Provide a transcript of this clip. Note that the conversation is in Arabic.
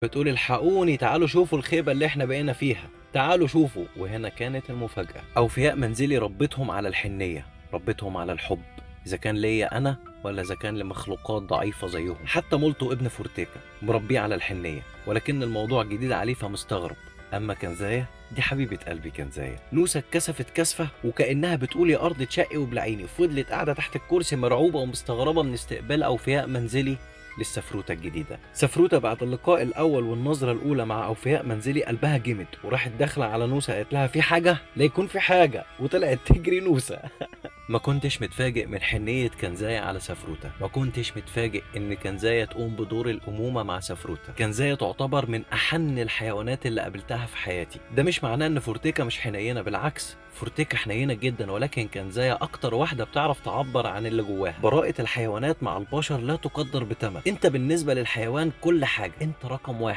بتقول الحقوني تعالوا شوفوا الخيبة اللي احنا بقينا فيها، تعالوا شوفوا. وهنا كانت المفاجأة. أوفياء منزلي ربتهم على الحنية، ربتهم على الحب، إذا كان ليا أنا ولا إذا كان لمخلوقات ضعيفة زيهم. حتى مولتو ابن فورتيكا مربيه على الحنية، ولكن الموضوع جديد عليه فمستغرب. أما كنزايا دي حبيبة قلبي كنزايا. نوسة اتكسفت كسفة وكأنها بتقول يا أرض تشقي وبلعيني، فضلت قاعدة تحت الكرسي مرعوبة ومستغربة من استقبال أوفياء منزلي للسفروتة الجديدة. سفروتة بعد اللقاء الأول والنظرة الأولى مع أوفياء منزلي قلبها جمد، وراحت داخلة على نوسة قالت لها في حاجة؟ لا يكون في حاجة، وطلعت تجري نوسة. ما كنتش متفاجئ من حنية كنزايا على سفروتة، ما كنتش متفاجئ ان كنزايا تقوم بدور الأمومة مع سفروتة. كنزايا تعتبر من أحن الحيوانات اللي قابلتها في حياتي. ده مش معناه ان فورتيكا مش حنينة، بالعكس فورتيكا حنينة جدا، ولكن كنزايا أكتر واحدة بتعرف تعبر عن اللي جواها. براءة الحيوانات مع البشر لا تقدر بثمن. انت بالنسبة للحيوان كل حاجة، انت رقم واحد.